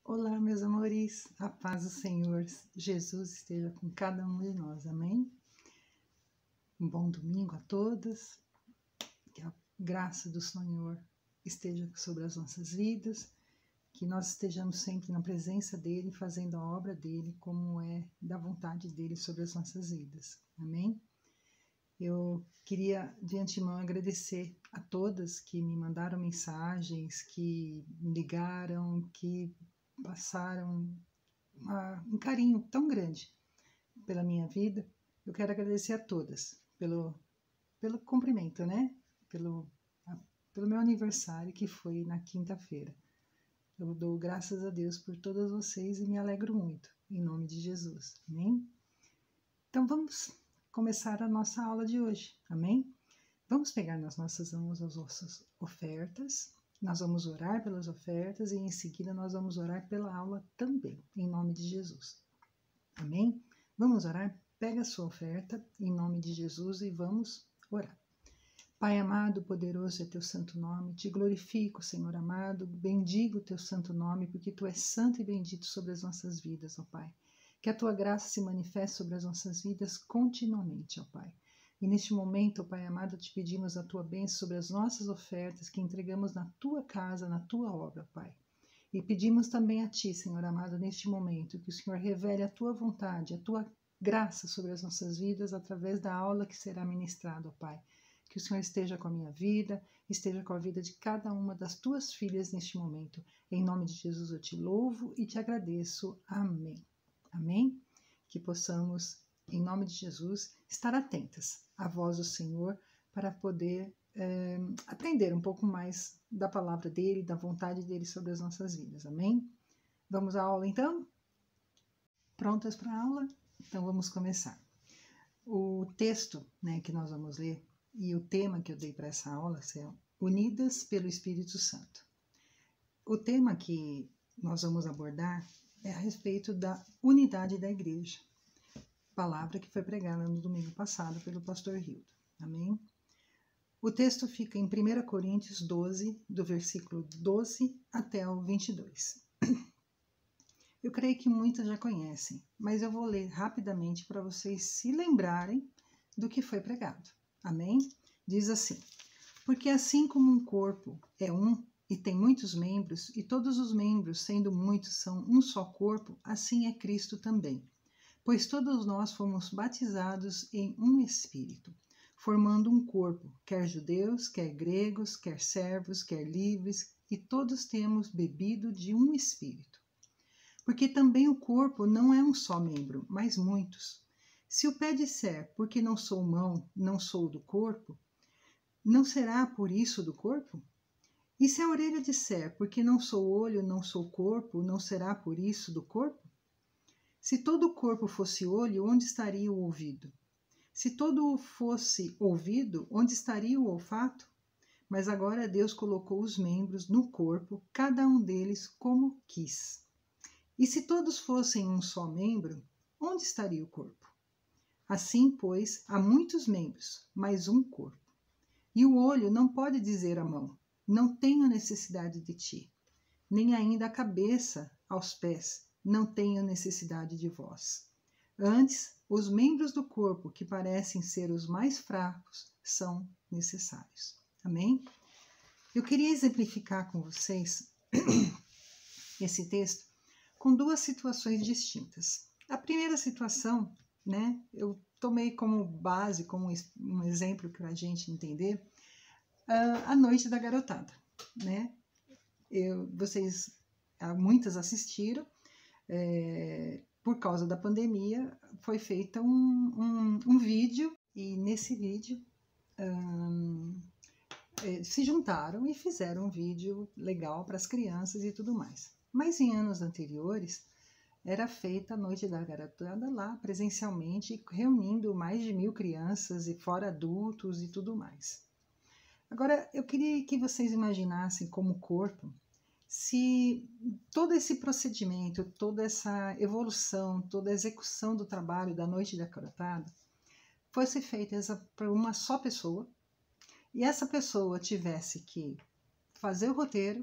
Olá, meus amores, a paz do Senhor Jesus esteja com cada um de nós, amém? Um bom domingo a todas, que a graça do Senhor esteja sobre as nossas vidas, que nós estejamos sempre na presença dEle, fazendo a obra dEle, como é da vontade dEle sobre as nossas vidas, amém? Eu queria de antemão agradecer a todas que me mandaram mensagens, que me ligaram, que passaram um carinho tão grande pela minha vida. Eu quero agradecer a todas pelo cumprimento, né? Pelo meu aniversário, que foi na quinta-feira. Eu dou graças a Deus por todas vocês e me alegro muito, em nome de Jesus, amém? Então vamos começar a nossa aula de hoje, amém? Vamos pegar nas nossas mãos as nossas ofertas, nós vamos orar pelas ofertas e em seguida nós vamos orar pela aula também, em nome de Jesus, amém? Vamos orar? Pega a sua oferta, em nome de Jesus, e vamos orar. Pai amado, poderoso é teu santo nome, te glorifico, Senhor amado, bendigo o teu santo nome, porque tu és santo e bendito sobre as nossas vidas, ó Pai. Que a tua graça se manifeste sobre as nossas vidas continuamente, ó Pai. E neste momento, ó Pai amado, te pedimos a tua bênção sobre as nossas ofertas que entregamos na tua casa, na tua obra, Pai. E pedimos também a ti, Senhor amado, neste momento, que o Senhor revele a tua vontade, a tua graça sobre as nossas vidas através da aula que será ministrada, ó Pai. Que o Senhor esteja com a minha vida, esteja com a vida de cada uma das tuas filhas neste momento. Em nome de Jesus eu te louvo e te agradeço. Amém. Amém? Que possamos, em nome de Jesus, estar atentas à voz do Senhor para poder aprender um pouco mais da palavra dEle, da vontade dEle sobre as nossas vidas. Amém? Vamos à aula então? Prontas para a aula? Então vamos começar. O texto, né, que nós vamos ler e o tema que eu dei para essa aula são Unidas pelo Espírito Santo. O tema que nós vamos abordar é a respeito da unidade da igreja, palavra que foi pregada no domingo passado pelo pastor Hildo. Amém? O texto fica em 1 Coríntios 12, do versículo 12 até o 22. Eu creio que muitas já conhecem, mas eu vou ler rapidamente para vocês se lembrarem do que foi pregado. Amém? Diz assim: porque assim como um corpo é um e tem muitos membros, e todos os membros, sendo muitos, são um só corpo, assim é Cristo também. Pois todos nós fomos batizados em um Espírito, formando um corpo, quer judeus, quer gregos, quer servos, quer livres, e todos temos bebido de um Espírito. Porque também o corpo não é um só membro, mas muitos. Se o pé disser, porque não sou mão, não sou do corpo, não será por isso do corpo? E se a orelha disser, porque não sou olho, não sou corpo, não será por isso do corpo? Se todo o corpo fosse olho, onde estaria o ouvido? Se todo fosse ouvido, onde estaria o olfato? Mas agora Deus colocou os membros no corpo, cada um deles como quis. E se todos fossem um só membro, onde estaria o corpo? Assim, pois, há muitos membros, mas um corpo. E o olho não pode dizer à mão, não tenho necessidade de ti, nem ainda a cabeça aos pés, não tenho necessidade de vós. Antes, os membros do corpo, que parecem ser os mais fracos, são necessários. Amém? Eu queria exemplificar com vocês esse texto com duas situações distintas. A primeira situação, né, eu tomei como base, como um exemplo para a gente entender, a Noite da Garotada, né? Muitas assistiram, por causa da pandemia, foi feito um vídeo, e nesse vídeo se juntaram e fizeram um vídeo legal para as crianças e tudo mais. Mas em anos anteriores, era feita a Noite da Garotada lá, presencialmente, reunindo mais de 1.000 crianças, e fora adultos e tudo mais. Agora, eu queria que vocês imaginassem como corpo, se todo esse procedimento, toda essa evolução, toda a execução do trabalho da Noite da Garotada fosse feita por uma só pessoa, e essa pessoa tivesse que fazer o roteiro,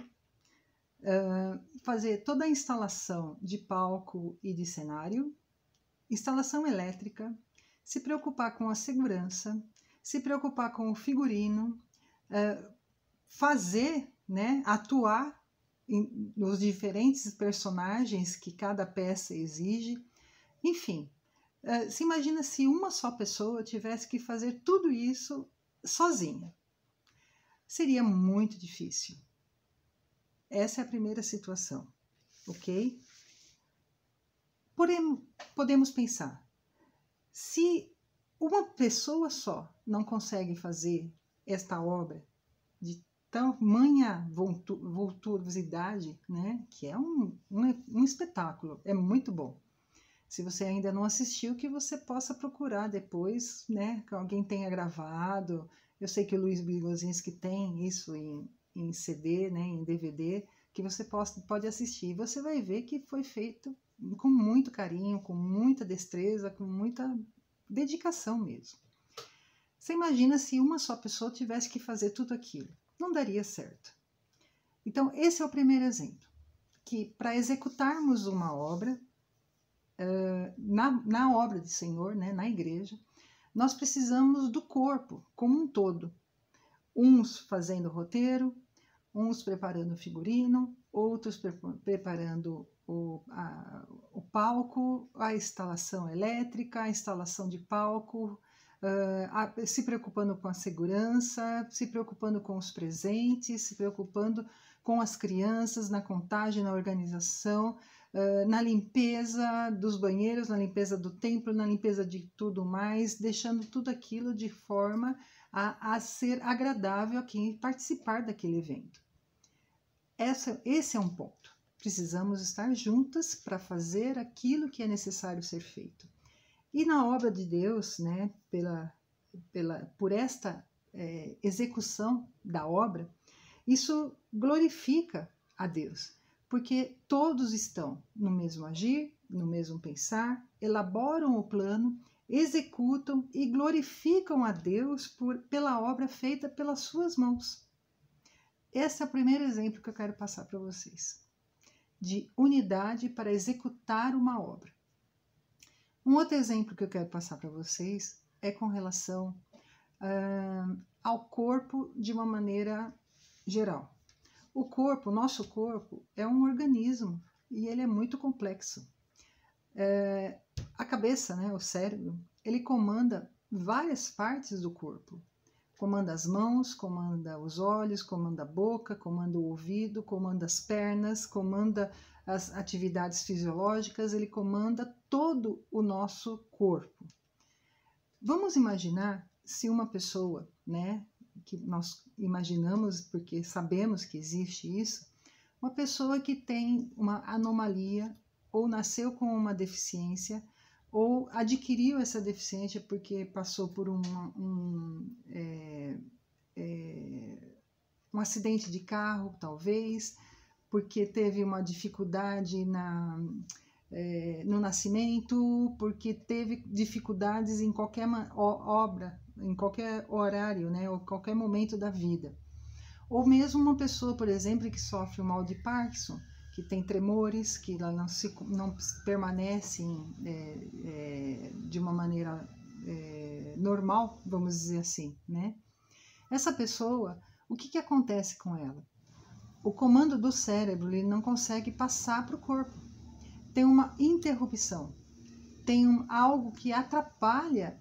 fazer toda a instalação de palco e de cenário, instalação elétrica, se preocupar com a segurança, se preocupar com o figurino, fazer, né, atuar nos diferentes personagens que cada peça exige, enfim. Se imagina se uma só pessoa tivesse que fazer tudo isso sozinha. Seria muito difícil. Essa é a primeira situação, ok? Porém, podemos pensar, se uma pessoa só não consegue fazer esta obra de tamanha vultuosidade, né, que é um espetáculo, é muito bom. Se você ainda não assistiu, que você possa procurar depois, né, que alguém tenha gravado. Eu sei que o Luiz Bigozinski tem isso em CD, né, em DVD, que você pode assistir. Você vai ver que foi feito com muito carinho, com muita destreza, com muita dedicação mesmo. Você imagina se uma só pessoa tivesse que fazer tudo aquilo. Não daria certo. Então, esse é o primeiro exemplo. Que para executarmos uma obra, na obra do Senhor, né, na igreja, nós precisamos do corpo como um todo. Uns fazendo o roteiro, uns preparando o figurino, outros preparando o palco, a instalação elétrica, a instalação de palco, se preocupando com a segurança, se preocupando com os presentes, se preocupando com as crianças, na contagem, na organização, na limpeza dos banheiros, na limpeza do templo, na limpeza de tudo mais, deixando tudo aquilo de forma a ser agradável a quem participar daquele evento. Esse é um ponto. Precisamos estar juntas para fazer aquilo que é necessário ser feito. E na obra de Deus, né, por esta execução da obra, isso glorifica a Deus, porque todos estão no mesmo agir, no mesmo pensar, elaboram o plano, executam e glorificam a Deus pela obra feita pelas suas mãos. Esse é o primeiro exemplo que eu quero passar para vocês, de unidade para executar uma obra. Um outro exemplo que eu quero passar para vocês é com relação ao corpo de uma maneira geral. O nosso corpo, é um organismo e ele é muito complexo. A cabeça, né, o cérebro, ele comanda várias partes do corpo. Comanda as mãos, comanda os olhos, comanda a boca, comanda o ouvido, comanda as pernas, comanda as atividades fisiológicas, ele comanda todo o nosso corpo. Vamos imaginar se uma pessoa, né, que nós imaginamos porque sabemos que existe isso, uma pessoa que tem uma anomalia ou nasceu com uma deficiência ou adquiriu essa deficiência porque passou por um acidente de carro, talvez, porque teve uma dificuldade no nascimento, porque teve dificuldades em qualquer obra, em qualquer horário, né, ou qualquer momento da vida. Ou mesmo uma pessoa, por exemplo, que sofre o mal de Parkinson, que tem tremores, que ela não permanece de uma maneira normal, vamos dizer assim, né? Essa pessoa, o que acontece com ela? O comando do cérebro ele não consegue passar para o corpo. Tem uma interrupção, tem algo que atrapalha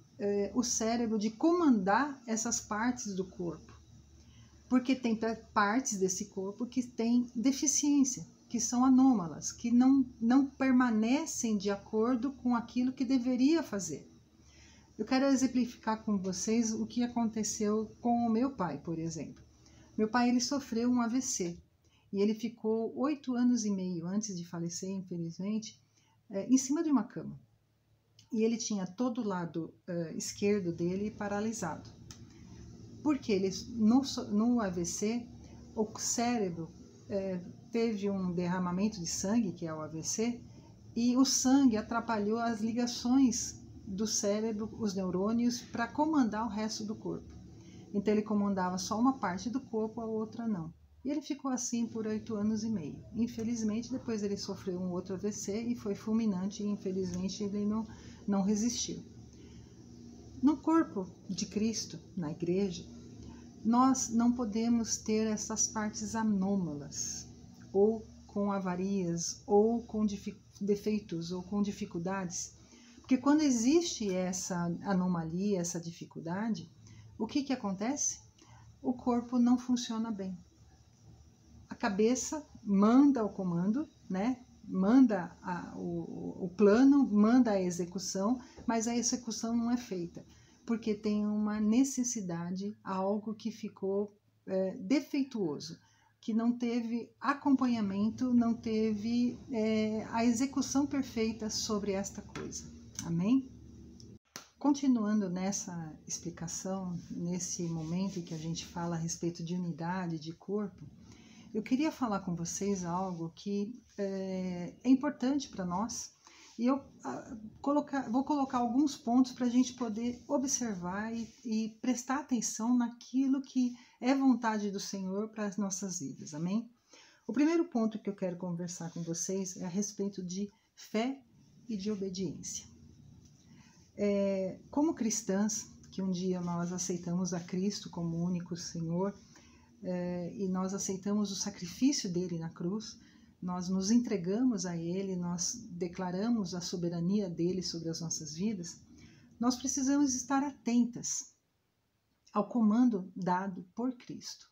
o cérebro de comandar essas partes do corpo. Porque tem partes desse corpo que têm deficiência, que são anômalas, que não permanecem de acordo com aquilo que deveria fazer. Eu quero exemplificar com vocês o que aconteceu com o meu pai, por exemplo. Meu pai ele sofreu um AVC e ele ficou 8 anos e meio antes de falecer, infelizmente, em cima de uma cama. E ele tinha todo o lado esquerdo dele paralisado. Porque ele, no AVC, o cérebro teve um derramamento de sangue, que é o AVC, e o sangue atrapalhou as ligações do cérebro, os neurônios, para comandar o resto do corpo. Então ele comandava só uma parte do corpo, a outra não. E ele ficou assim por 8 anos e meio. Infelizmente, depois ele sofreu um outro AVC e foi fulminante, e infelizmente ele não resistiu. No corpo de Cristo, na igreja, nós não podemos ter essas partes anômalas, ou com avarias, ou com defeitos, ou com dificuldades. Porque quando existe essa anomalia, essa dificuldade, o que acontece? O corpo não funciona bem. A cabeça manda o comando, né? Manda o plano, manda a execução, mas a execução não é feita, porque tem uma necessidade, algo que ficou defeituoso, que não teve acompanhamento, não teve a execução perfeita sobre esta coisa. Amém? Continuando nessa explicação, nesse momento em que a gente fala a respeito de unidade de corpo, eu queria falar com vocês algo que é importante para nós, e eu vou colocar alguns pontos para a gente poder observar e prestar atenção naquilo que é vontade do Senhor para as nossas vidas, amém? O primeiro ponto que eu quero conversar com vocês é a respeito de fé e de obediência. Como cristãs, que um dia nós aceitamos a Cristo como único Senhor, e nós aceitamos o sacrifício dele na cruz, nós nos entregamos a ele, nós declaramos a soberania dele sobre as nossas vidas, nós precisamos estar atentas ao comando dado por Cristo,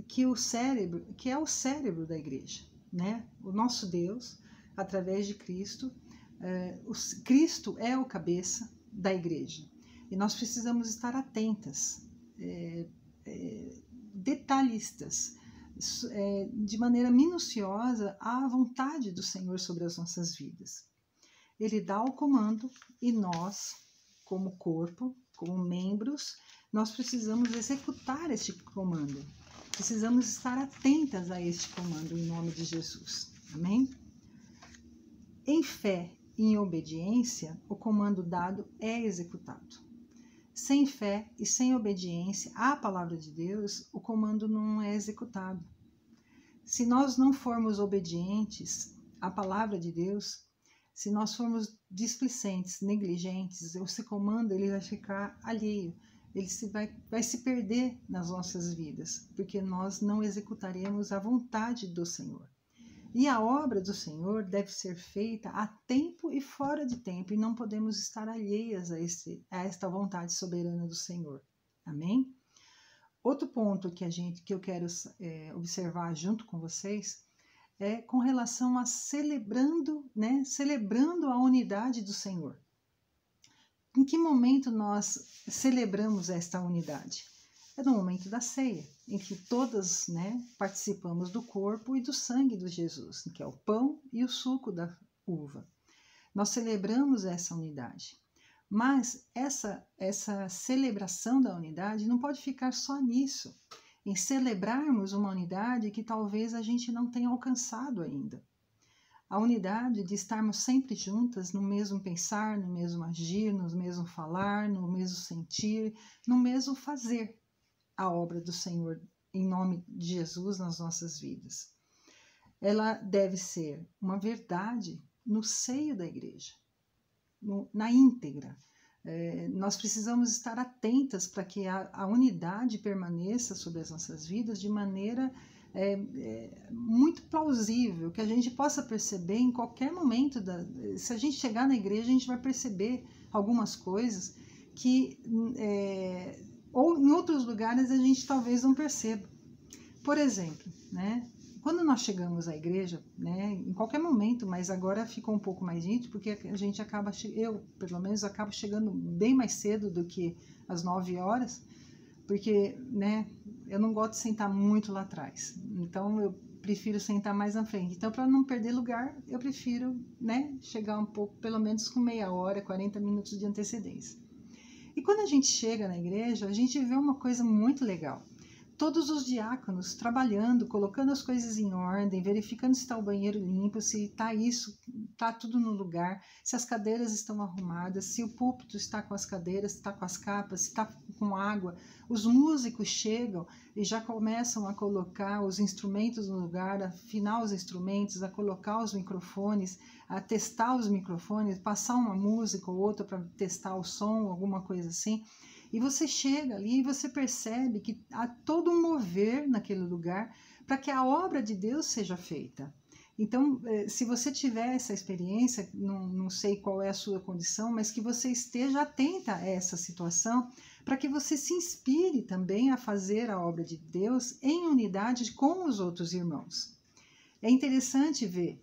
que é o cérebro da igreja, né? O nosso Deus, através de Cristo, Cristo é o cabeça da igreja, e nós precisamos estar atentas, detalhistas, de maneira minuciosa à vontade do Senhor sobre as nossas vidas. Ele dá o comando e nós, como corpo, como membros, nós precisamos executar este comando. Precisamos estar atentas a este comando em nome de Jesus. Amém? Em fé e em obediência, o comando dado é executado. Sem fé e sem obediência à palavra de Deus, o comando não é executado. Se nós não formos obedientes à palavra de Deus, se nós formos displicentes, negligentes, esse comando ele vai ficar alheio, ele vai se perder nas nossas vidas, porque nós não executaremos a vontade do Senhor. E a obra do Senhor deve ser feita a tempo e fora de tempo, e não podemos estar alheias a esta vontade soberana do Senhor. Amém? Outro ponto que eu quero observar junto com vocês é com relação a celebrando a unidade do Senhor. Em que momento nós celebramos esta unidade? É no momento da ceia, em que todas participamos do corpo e do sangue de Jesus, que é o pão e o suco da uva. Nós celebramos essa unidade. Mas essa celebração da unidade não pode ficar só nisso, em celebrarmos uma unidade que talvez a gente não tenha alcançado ainda. A unidade de estarmos sempre juntas, no mesmo pensar, no mesmo agir, no mesmo falar, no mesmo sentir, no mesmo fazer a obra do Senhor em nome de Jesus nas nossas vidas. Ela deve ser uma verdade no seio da igreja, na íntegra. Nós precisamos estar atentas para que a unidade permaneça sobre as nossas vidas de maneira muito plausível, que a gente possa perceber em qualquer momento. Se a gente chegar na igreja, a gente vai perceber algumas coisas que ou em outros lugares a gente talvez não perceba. Por exemplo, quando nós chegamos à igreja, em qualquer momento, mas agora ficou um pouco mais íntimo, porque a gente eu pelo menos acabo chegando bem mais cedo do que às 9 horas, porque eu não gosto de sentar muito lá atrás, então eu prefiro sentar mais na frente. Então, para não perder lugar, eu prefiro chegar um pouco, pelo menos com meia hora, 40 minutos de antecedência. E quando a gente chega na igreja, a gente vê uma coisa muito legal, todos os diáconos trabalhando, colocando as coisas em ordem, verificando se está o banheiro limpo, se está tudo no lugar, se as cadeiras estão arrumadas, se o púlpito está com as cadeiras, se está com as capas, se está com água. Os músicos chegam e já começam a colocar os instrumentos no lugar, a afinar os instrumentos, a colocar os microfones, a testar os microfones, passar uma música ou outra para testar o som, alguma coisa assim. E você chega ali e você percebe que há todo um mover naquele lugar para que a obra de Deus seja feita. Então, se você tiver essa experiência, não sei qual é a sua condição, mas que você esteja atenta a essa situação, para que você se inspire também a fazer a obra de Deus em unidade com os outros irmãos. É interessante ver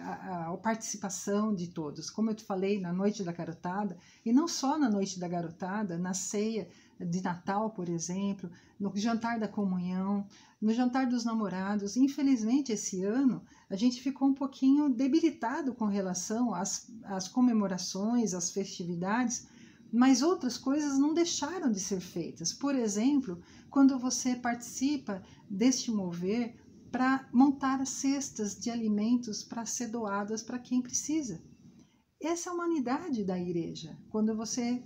a participação de todos, como eu te falei, na Noite da Garotada, e não só na Noite da Garotada, na ceia de Natal, por exemplo, no jantar da comunhão, no jantar dos namorados. Infelizmente, esse ano, a gente ficou um pouquinho debilitado com relação às comemorações, às festividades, mas outras coisas não deixaram de ser feitas. Por exemplo, quando você participa deste mover, para montar as cestas de alimentos para ser doadas para quem precisa. Essa é a humanidade da igreja. Quando você,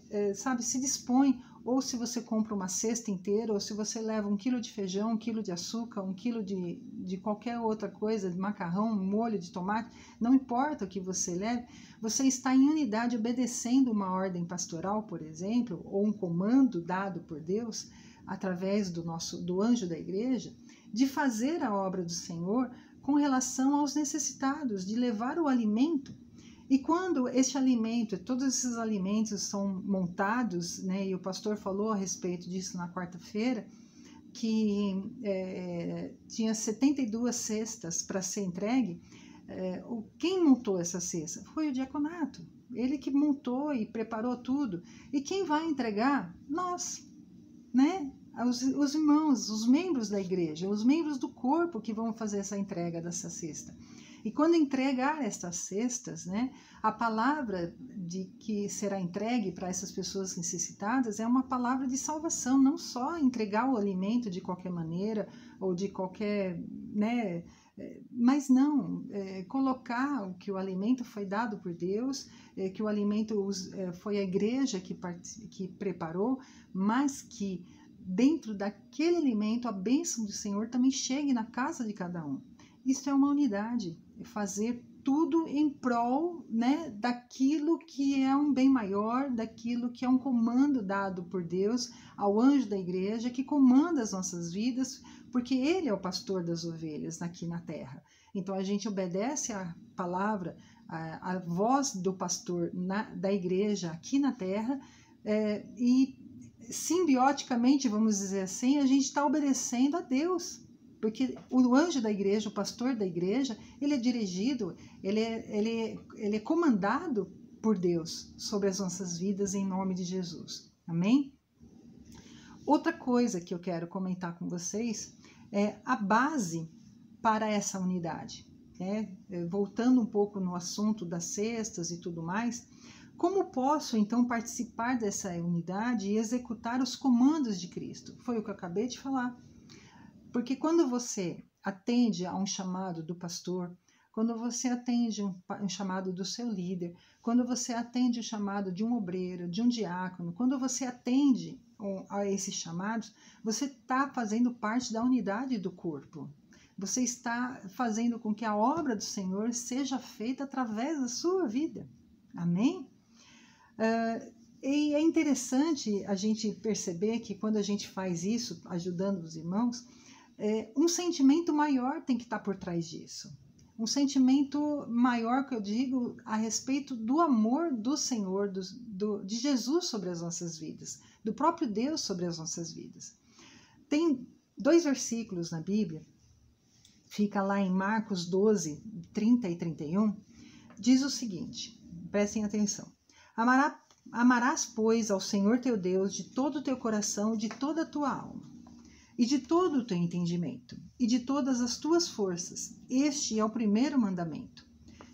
se dispõe, ou se você compra uma cesta inteira, ou se você leva 1 quilo de feijão, 1 quilo de açúcar, 1 quilo de qualquer outra coisa, de macarrão, molho de tomate, não importa o que você leve, você está em unidade obedecendo uma ordem pastoral, por exemplo, ou um comando dado por Deus, através do anjo da igreja, de fazer a obra do Senhor com relação aos necessitados, de levar o alimento. E quando este alimento, todos esses alimentos são montados, né, e o pastor falou a respeito disso na quarta-feira, que tinha 72 cestas para ser entregue, quem montou essa cesta? Foi o diaconato, ele que montou e preparou tudo. E quem vai entregar? Nós, né? Os irmãos, os membros da igreja, os membros do corpo que vão fazer essa entrega dessa cesta. E quando entregar estas cestas, né, a palavra de que será entregue para essas pessoas necessitadas é uma palavra de salvação, não só entregar o alimento de qualquer maneira ou de qualquer, né, mas não, colocar o que o alimento foi dado por Deus, que o alimento foi a igreja que preparou, mas que dentro daquele alimento, a bênção do Senhor também chegue na casa de cada um. Isso é uma unidade, é fazer tudo em prol, né, daquilo que é um bem maior, daquilo que é um comando dado por Deus ao anjo da igreja, que comanda as nossas vidas, porque ele é o pastor das ovelhas aqui na terra. Então a gente obedece a palavra, a voz do pastor da igreja aqui na terra, e simbioticamente, vamos dizer assim, a gente está obedecendo a Deus, porque o anjo da igreja, o pastor da igreja, ele é dirigido, ele é comandado por Deus sobre as nossas vidas em nome de Jesus. Amém? Outra coisa que eu quero comentar com vocês é a base para essa unidade. Voltando um pouco no assunto das cestas e tudo mais, como posso, então, participar dessa unidade e executar os comandos de Cristo? Foi o que eu acabei de falar. Porque quando você atende a um chamado do pastor, quando você atende um chamado do seu líder, quando você atende o chamado de um obreiro, de um diácono, quando você atende a esses chamados, você está fazendo parte da unidade do corpo. Você está fazendo com que a obra do Senhor seja feita através da sua vida. Amém? E é interessante a gente perceber que quando a gente faz isso, ajudando os irmãos, um sentimento maior tem que estar por trás disso. Um sentimento maior, que eu digo, a respeito do amor do Senhor, de Jesus sobre as nossas vidas, do próprio Deus sobre as nossas vidas. Tem 2 versículos na Bíblia, fica lá em Marcos 12, 30 e 31, diz o seguinte, prestem atenção. Amarás, pois, ao Senhor teu Deus de todo o teu coração, de toda a tua alma, e de todo o teu entendimento, e de todas as tuas forças. Este é o primeiro mandamento.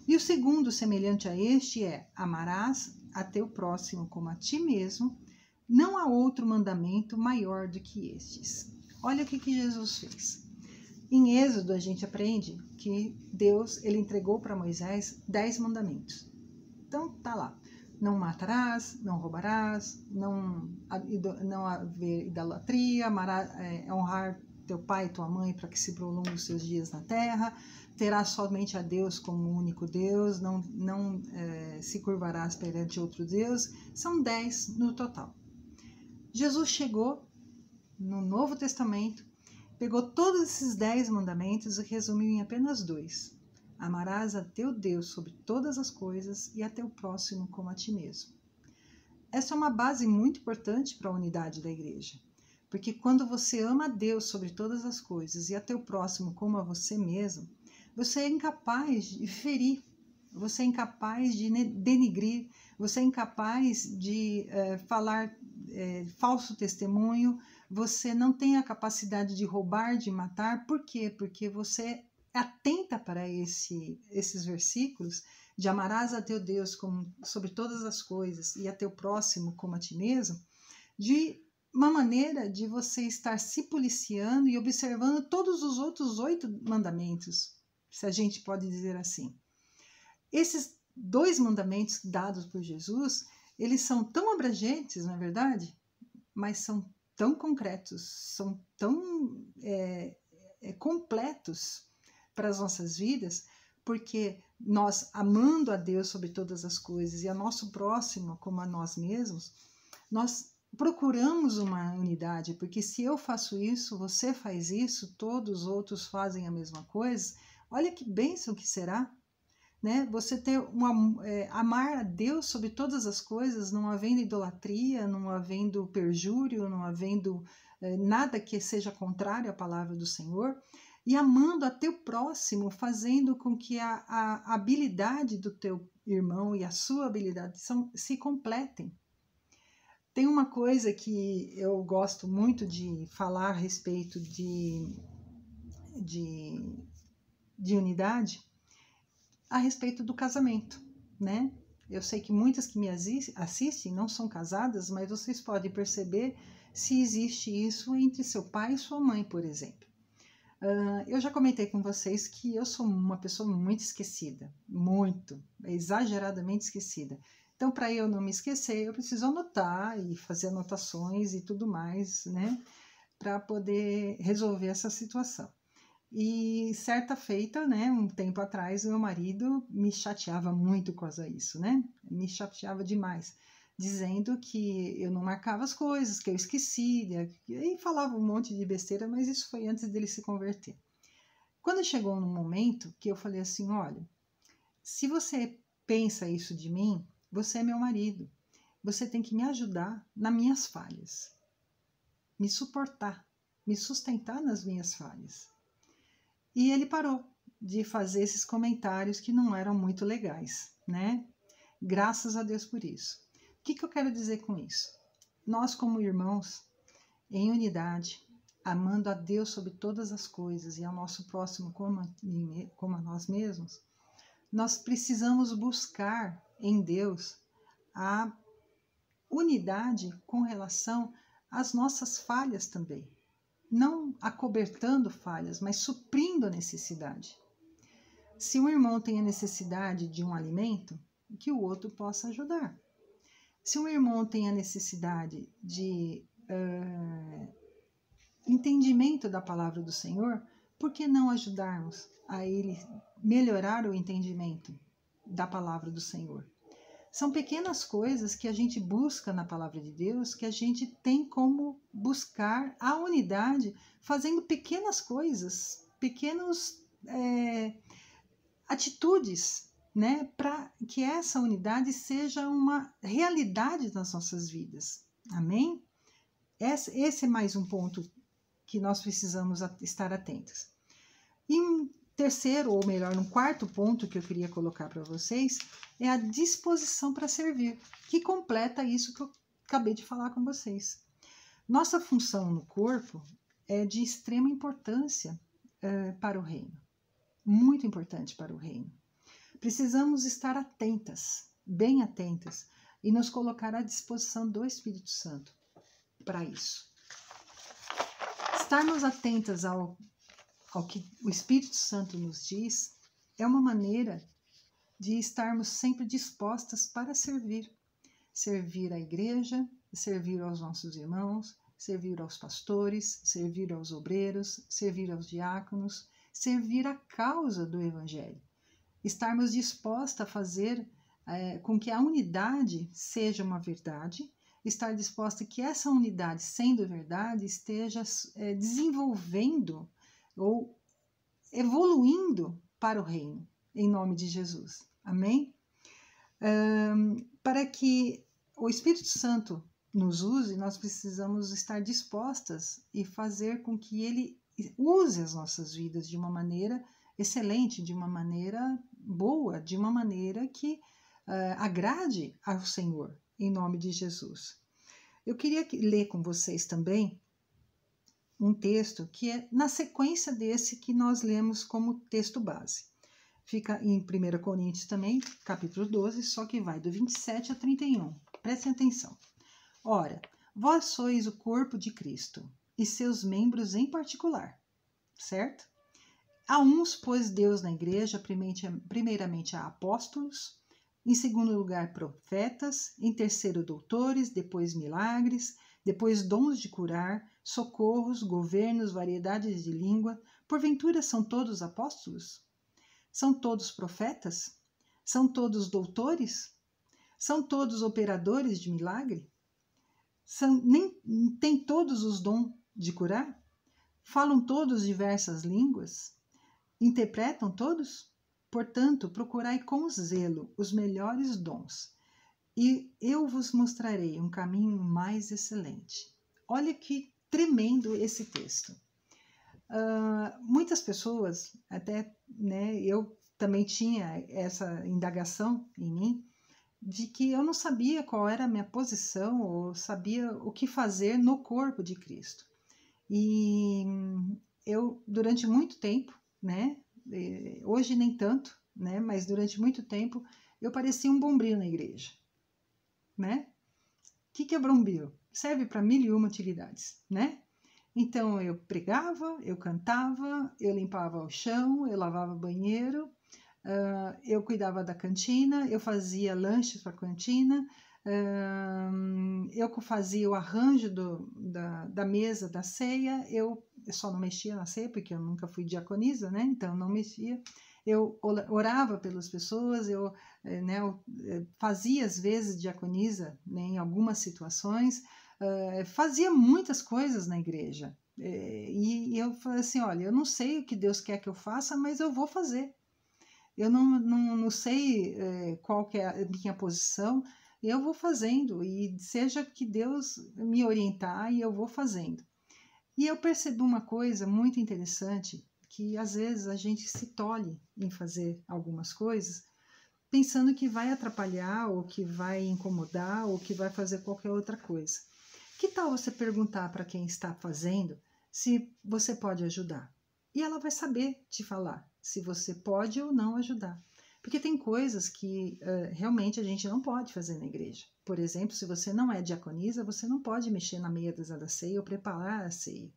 E o segundo, semelhante a este, é: amarás a teu próximo como a ti mesmo. Não há outro mandamento maior do que estes. Olha o que Jesus fez. Em Êxodo a gente aprende que Deus ele entregou para Moisés 10 mandamentos. Então tá lá. Não matarás, não roubarás, não haver idolatria, honrar teu pai e tua mãe para que se prolongue os seus dias na terra, terás somente a Deus como único Deus, não se curvarás perante outro Deus. São 10 no total. Jesus chegou no Novo Testamento, pegou todos esses 10 mandamentos e resumiu em apenas 2. Amarás a teu Deus sobre todas as coisas e a teu próximo como a ti mesmo. Essa é uma base muito importante para a unidade da igreja, porque quando você ama a Deus sobre todas as coisas e a teu próximo como a você mesmo, você é incapaz de ferir, você é incapaz de denigrir, você é incapaz de falar falso testemunho, você não tem a capacidade de roubar, de matar. Por quê? Porque você atenta para esses versículos de amarás a teu Deus sobre todas as coisas e a teu próximo como a ti mesmo, de uma maneira de você estar se policiando e observando todos os outros 8 mandamentos, se a gente pode dizer assim. Esses 2 mandamentos dados por Jesus, eles são tão abrangentes, não é verdade? Mas são tão concretos, são tão completos para as nossas vidas, porque nós, amando a Deus sobre todas as coisas e a nosso próximo como a nós mesmos, nós procuramos uma unidade, porque se eu faço isso, você faz isso, todos os outros fazem a mesma coisa, olha que bênção que será, né? Você ter amar a Deus sobre todas as coisas, não havendo idolatria, não havendo perjúrio, não havendo nada que seja contrário à palavra do Senhor, e amando a teu próximo, fazendo com que a habilidade do teu irmão e a sua habilidade se completem. Tem uma coisa que eu gosto muito de falar a respeito de unidade, a respeito do casamento, né? Eu sei que muitas que me assistem não são casadas, mas vocês podem perceber se existe isso entre seu pai e sua mãe, por exemplo. Eu já comentei com vocês que eu sou uma pessoa muito esquecida, exageradamente esquecida. Então, para eu não me esquecer, eu preciso anotar e fazer anotações e tudo mais, né? Para poder resolver essa situação. E certa feita, né, um tempo atrás, meu marido me chateava muito com isso, né? Me chateava demais, dizendo que eu não marcava as coisas, que eu esquecia, e falava um monte de besteira, mas isso foi antes dele se converter. Quando chegou no momento que eu falei assim, olha, se você pensa isso de mim, você é meu marido, você tem que me ajudar nas minhas falhas, me suportar, me sustentar nas minhas falhas. E ele parou de fazer esses comentários que não eram muito legais, né? Graças a Deus por isso. O que eu quero dizer com isso? Nós, como irmãos, em unidade, amando a Deus sobre todas as coisas e ao nosso próximo como a nós mesmos, nós precisamos buscar em Deus a unidade com relação às nossas falhas também. Não acobertando falhas, mas suprindo a necessidade. Se um irmão tem a necessidade de um alimento, que o outro possa ajudar. Se um irmão tem a necessidade de entendimento da palavra do Senhor, por que não ajudarmos a ele melhorar o entendimento da palavra do Senhor? São pequenas coisas que a gente busca na palavra de Deus, que a gente tem como buscar a unidade, fazendo pequenas coisas, pequenas atitudes, né, para que essa unidade seja uma realidade nas nossas vidas. Amém? Esse é mais um ponto que nós precisamos estar atentos. E um terceiro, ou melhor, um quarto ponto que eu queria colocar para vocês é a disposição para servir, que completa isso que eu acabei de falar com vocês. Nossa função no corpo é de extrema importância para o reino, muito importante para o reino. Precisamos estar atentas, bem atentas, e nos colocar à disposição do Espírito Santo para isso. estarmos atentas ao que o Espírito Santo nos diz é uma maneira de estarmos sempre dispostas para servir. Servir à igreja, servir aos nossos irmãos, servir aos pastores, servir aos obreiros, servir aos diáconos, servir à causa do Evangelho. Estarmos dispostas a fazer com que a unidade seja uma verdade, estar disposta que essa unidade, sendo verdade, esteja desenvolvendo ou evoluindo para o reino, em nome de Jesus. Amém? Para que o Espírito Santo nos use, nós precisamos estar dispostas e fazer com que ele use as nossas vidas de uma maneira excelente, de uma maneira boa, de uma maneira que agrade ao Senhor, em nome de Jesus. Eu queria ler com vocês também um texto que é na sequência desse que nós lemos como texto base. Fica em 1 Coríntios também, capítulo 12, só que vai do 27 a 31. Prestem atenção. Ora, vós sois o corpo de Cristo, e seus membros em particular, certo? A uns pôs Deus na igreja, primeiramente a apóstolos, em segundo lugar profetas, em terceiro doutores, depois milagres, depois dons de curar, socorros, governos, variedades de língua. Porventura são todos apóstolos? São todos profetas? São todos doutores? São todos operadores de milagre? Têm todos os dons de curar? Falam todos diversas línguas? Interpretam todos? Portanto, procurai com zelo os melhores dons, e eu vos mostrarei um caminho mais excelente. Olha que tremendo esse texto. Muitas pessoas, até eu também tinha essa indagação em mim, de que eu não sabia qual era a minha posição, ou sabia o que fazer no corpo de Cristo. E eu, durante muito tempo, hoje nem tanto, mas durante muito tempo, eu parecia um bombril na igreja. O que é bombril? Serve para 1001 utilidades, Então, eu pregava, eu cantava, eu limpava o chão, eu lavava banheiro, eu cuidava da cantina, eu fazia lanches para a cantina, eu fazia o arranjo da mesa da ceia, eu só não mexia na ceia, porque eu nunca fui diaconisa, Então, não mexia. Eu orava pelas pessoas, eu fazia, às vezes, diaconisa, em algumas situações, fazia muitas coisas na igreja. E eu falei assim, olha, eu não sei o que Deus quer que eu faça, mas eu vou fazer. Eu não sei qual que é a minha posição, eu vou fazendo, e seja que Deus me orientar, e eu vou fazendo. E eu percebi uma coisa muito interessante, que às vezes a gente se tolhe em fazer algumas coisas, pensando que vai atrapalhar, ou que vai incomodar, ou que vai fazer qualquer outra coisa. Que tal você perguntar para quem está fazendo se você pode ajudar? E ela vai saber te falar se você pode ou não ajudar. Porque tem coisas que realmente a gente não pode fazer na igreja. Por exemplo, se você não é diaconisa, você não pode mexer na mesa da ceia ou preparar a ceia.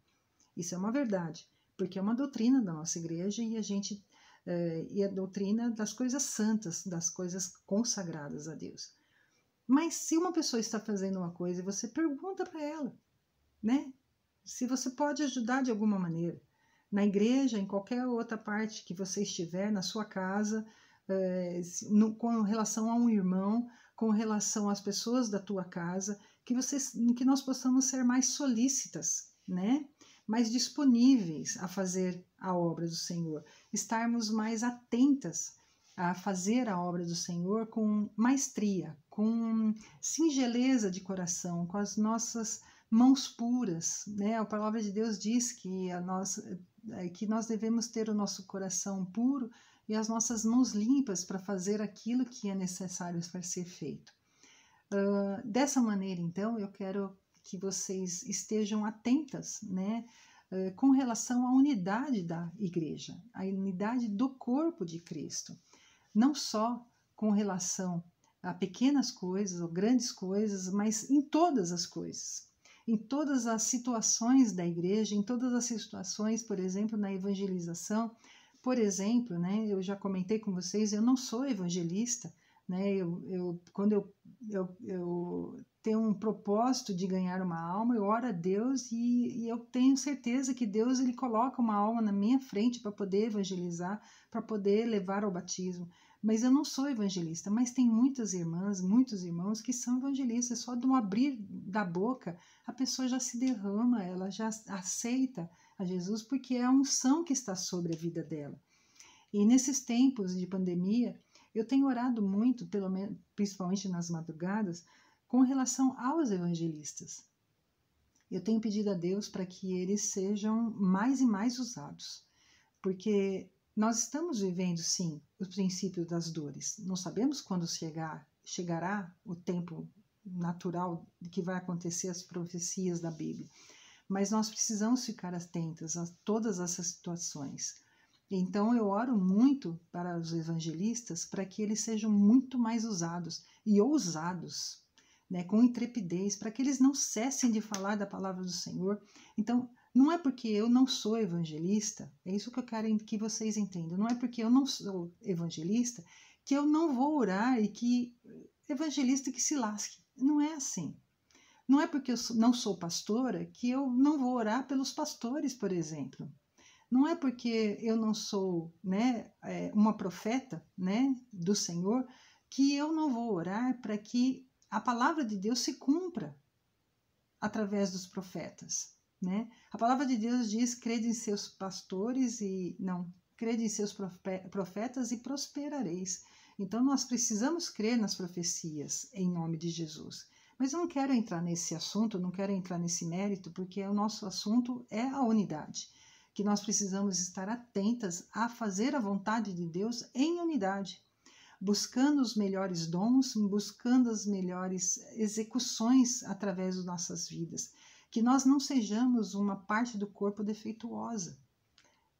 Isso é uma verdade, porque é uma doutrina da nossa igreja, e a doutrina das coisas santas, das coisas consagradas a Deus. Mas se uma pessoa está fazendo uma coisa, você pergunta para ela, se você pode ajudar de alguma maneira. Na igreja, em qualquer outra parte que você estiver, na sua casa, com relação a um irmão, com relação às pessoas da tua casa, que nós possamos ser mais solícitas, mais disponíveis a fazer a obra do Senhor, estarmos mais atentas a fazer a obra do Senhor com maestria, com singeleza de coração, com as nossas mãos puras, A palavra de Deus diz que nós devemos ter o nosso coração puro e as nossas mãos limpas para fazer aquilo que é necessário para ser feito. Dessa maneira, então, eu quero que vocês estejam atentas, com relação à unidade da igreja, à unidade do corpo de Cristo. Não só com relação a pequenas coisas ou grandes coisas, mas em todas as coisas. em todas as situações da igreja, em todas as situações, por exemplo, na evangelização. Por exemplo, né, eu já comentei com vocês, eu não sou evangelista, né, quando eu tenho um propósito de ganhar uma alma, eu oro a Deus e eu tenho certeza que Deus ele coloca uma alma na minha frente para poder evangelizar, para poder levar ao batismo. Mas eu não sou evangelista, mas tem muitas irmãs, muitos irmãos que são evangelistas. Só de um abrir da boca, a pessoa já se derrama, ela já aceita a Jesus, porque é a unção que está sobre a vida dela. E nesses tempos de pandemia, eu tenho orado muito, pelo menos, principalmente nas madrugadas, com relação aos evangelistas. Eu tenho pedido a Deus para que eles sejam mais e mais usados, porque nós estamos vivendo, sim, os princípios das dores. Não sabemos quando chegará o tempo natural de que vai acontecer as profecias da Bíblia, mas nós precisamos ficar atentos a todas essas situações. Então eu oro muito para os evangelistas para que eles sejam muito mais usados e ousados, né, com intrepidez, para que eles não cessem de falar da palavra do Senhor. Então, não é porque eu não sou evangelista, é isso que eu quero que vocês entendam, não é porque eu não sou evangelista que eu não vou orar e que evangelista que se lasque. Não é assim. Não é porque eu não sou pastora que eu não vou orar pelos pastores, por exemplo. Não é porque eu não sou, né, uma profeta, né, do Senhor que eu não vou orar para que a palavra de Deus se cumpra através dos profetas, né? A palavra de Deus diz: crede em seus pastores crede em seus profetas e prosperareis. Então nós precisamos crer nas profecias em nome de Jesus. Mas eu não quero entrar nesse assunto, não quero entrar nesse mérito, porque o nosso assunto é a unidade, que nós precisamos estar atentas a fazer a vontade de Deus em unidade, buscando os melhores dons, buscando as melhores execuções através das nossas vidas, que nós não sejamos uma parte do corpo defeituosa,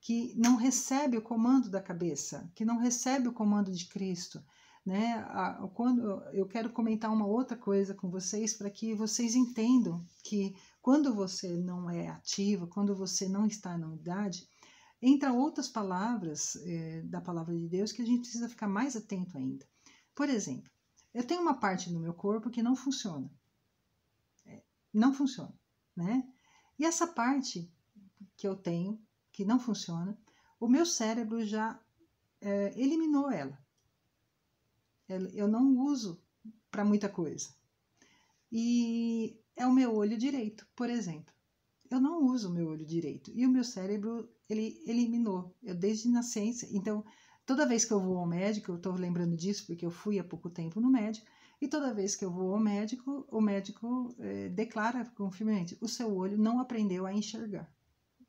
que não recebe o comando da cabeça, que não recebe o comando de Cristo, né? Quando eu quero comentar uma outra coisa com vocês para que vocês entendam que quando você não é ativo, quando você não está na unidade, entra outras palavras da palavra de Deus que a gente precisa ficar mais atento ainda. Por exemplo, eu tenho uma parte no meu corpo que não funciona. Não funciona, né? E essa parte que eu tenho, que não funciona, o meu cérebro já eliminou ela. Eu não uso para muita coisa. E é o meu olho direito, por exemplo. Eu não uso o meu olho direito. E o meu cérebro, ele eliminou. Eu desde nascença. Então, toda vez que eu vou ao médico, eu estou lembrando disso porque eu fui há pouco tempo no médico, e toda vez que eu vou ao médico, o médico declara com firmemente: o seu olho não aprendeu a enxergar,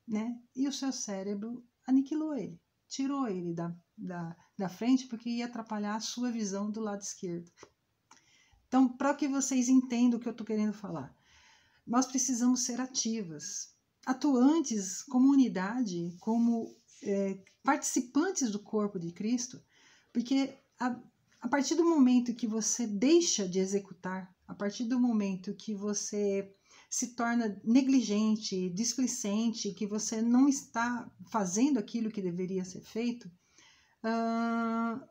né? E o seu cérebro aniquilou ele, tirou ele da frente porque ia atrapalhar a sua visão do lado esquerdo. Então, para que vocês entendam o que eu estou querendo falar, nós precisamos ser ativas, atuantes como unidade, como participantes do corpo de Cristo, porque a partir do momento que você deixa de executar, a partir do momento que você se torna negligente, displicente, que você não está fazendo aquilo que deveria ser feito,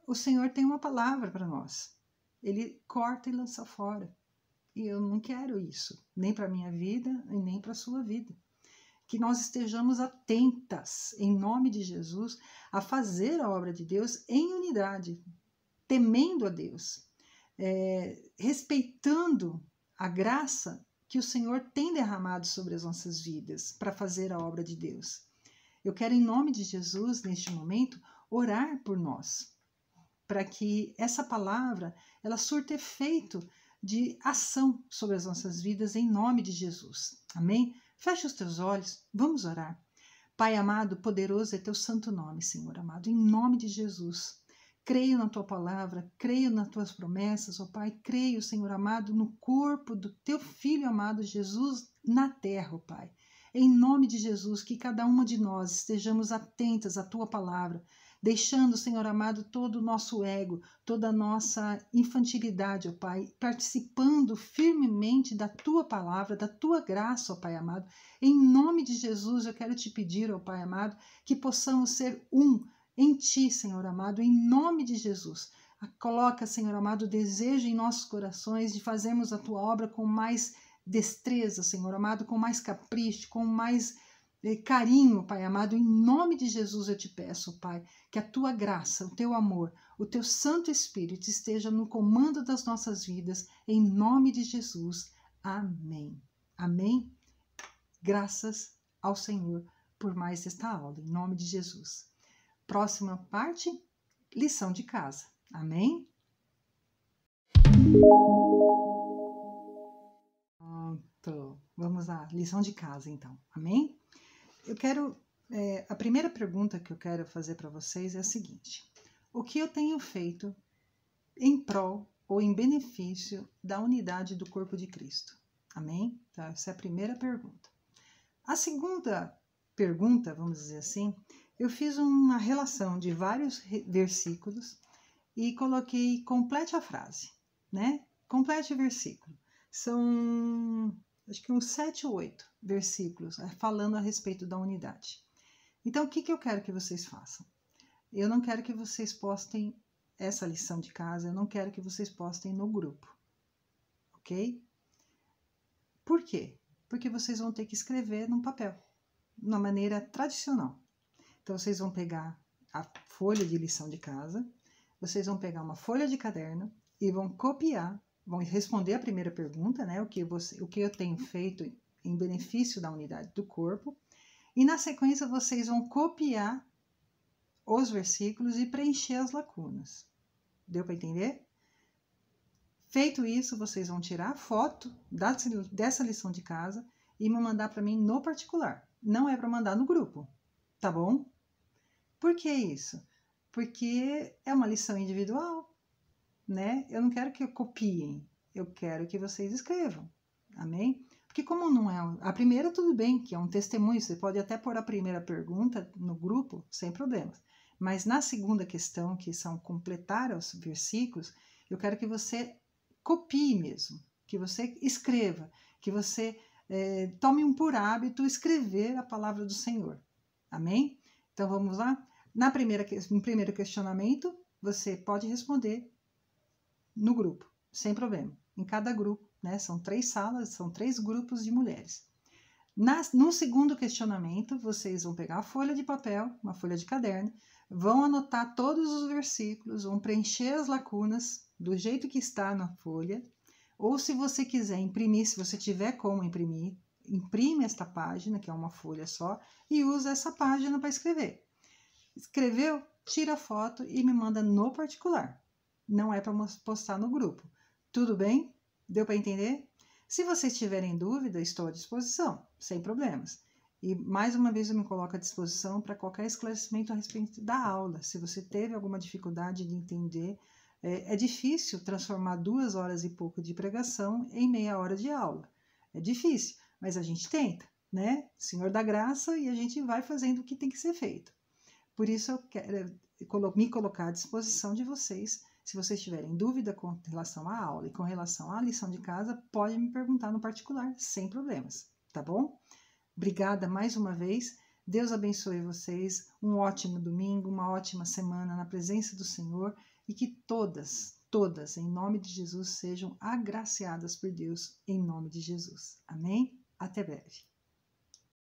o Senhor tem uma palavra para nós. Ele corta e lança fora. E eu não quero isso, nem para a minha vida e nem para a sua vida. Que nós estejamos atentas, em nome de Jesus, a fazer a obra de Deus em unidade, temendo a Deus, respeitando a graça que o Senhor tem derramado sobre as nossas vidas para fazer a obra de Deus. Eu quero, em nome de Jesus, neste momento, orar por nós, para que essa palavra ela surta efeito de ação sobre as nossas vidas em nome de Jesus. Amém? Feche os teus olhos, vamos orar. Pai amado, poderoso é teu santo nome, Senhor amado, em nome de Jesus. Creio na tua palavra, creio nas tuas promessas, ó Pai, creio, Senhor amado, no corpo do teu Filho amado Jesus na terra, ó Pai. Em nome de Jesus, que cada uma de nós estejamos atentas à Tua palavra, deixando, Senhor amado, todo o nosso ego, toda a nossa infantilidade, ó Pai, participando firmemente da Tua palavra, da Tua graça, ó Pai amado. Em nome de Jesus, eu quero te pedir, ó Pai amado, que possamos ser um em Ti, Senhor amado, em nome de Jesus. Coloca, Senhor amado, o desejo em nossos corações de fazermos a Tua obra com mais destreza, Senhor amado, com mais capricho, com mais carinho, Pai amado. Em nome de Jesus eu te peço, Pai, que a Tua graça, o Teu amor, o Teu Santo Espírito esteja no comando das nossas vidas, em nome de Jesus. Amém. Amém. Graças ao Senhor por mais esta aula, em nome de Jesus. Próxima parte, lição de casa. Amém? Pronto. Vamos lá, lição de casa, então. Amém? Eu quero... a primeira pergunta que eu quero fazer para vocês é a seguinte. O que eu tenho feito em prol ou em benefício da unidade do corpo de Cristo? Amém? Então, essa é a primeira pergunta. A segunda pergunta, vamos dizer assim, eu fiz uma relação de vários versículos e coloquei complete a frase, né? Complete o versículo. São, acho que uns 7 ou 8 versículos falando a respeito da unidade. Então, o que eu quero que vocês façam? Eu não quero que vocês postem essa lição de casa, eu não quero que vocês postem no grupo, ok? Por quê? Porque vocês vão ter que escrever num papel, de uma maneira tradicional. Então, vocês vão pegar a folha de lição de casa, vocês vão pegar uma folha de caderno e vão copiar, vão responder a primeira pergunta, né? O que eu tenho feito em benefício da unidade do corpo. E na sequência, vocês vão copiar os versículos e preencher as lacunas. Deu para entender? Feito isso, vocês vão tirar a foto dessa lição de casa e me mandar para mim no particular. Não é para mandar no grupo, tá bom? Por que isso? Porque é uma lição individual, né? Eu não quero que copiem, eu quero que vocês escrevam, amém? Porque como não é... A primeira, tudo bem, que é um testemunho, você pode até pôr a primeira pergunta no grupo, sem problemas. Mas na segunda questão, que são completar os versículos, eu quero que você copie mesmo, que você escreva, que você tome por hábito escrever a palavra do Senhor, amém? Então vamos lá? No primeiro questionamento, você pode responder no grupo, sem problema. Em cada grupo, né? São 3 salas, são 3 grupos de mulheres. No segundo questionamento, vocês vão pegar a folha de papel, uma folha de caderno, vão anotar todos os versículos, vão preencher as lacunas do jeito que está na folha, ou se você quiser imprimir, se você tiver como imprimir, imprime esta página, que é uma folha só, e usa essa página para escrever. Escreveu? Tira a foto e me manda no particular. Não é para postar no grupo. Tudo bem? Deu para entender? Se vocês tiverem dúvida, estou à disposição, sem problemas. E mais uma vez eu me coloco à disposição para qualquer esclarecimento a respeito da aula. Se você teve alguma dificuldade de entender, é difícil transformar 2 horas e pouco de pregação em meia hora de aula. É difícil, mas a gente tenta, né? Senhor da graça, e a gente vai fazendo o que tem que ser feito. Por isso eu quero me colocar à disposição de vocês. Se vocês tiverem dúvida com relação à aula e com relação à lição de casa, pode me perguntar no particular, sem problemas, tá bom? Obrigada mais uma vez. Deus abençoe vocês. Um ótimo domingo, uma ótima semana na presença do Senhor e que todas, em nome de Jesus, sejam agraciadas por Deus, em nome de Jesus. Amém? Até breve.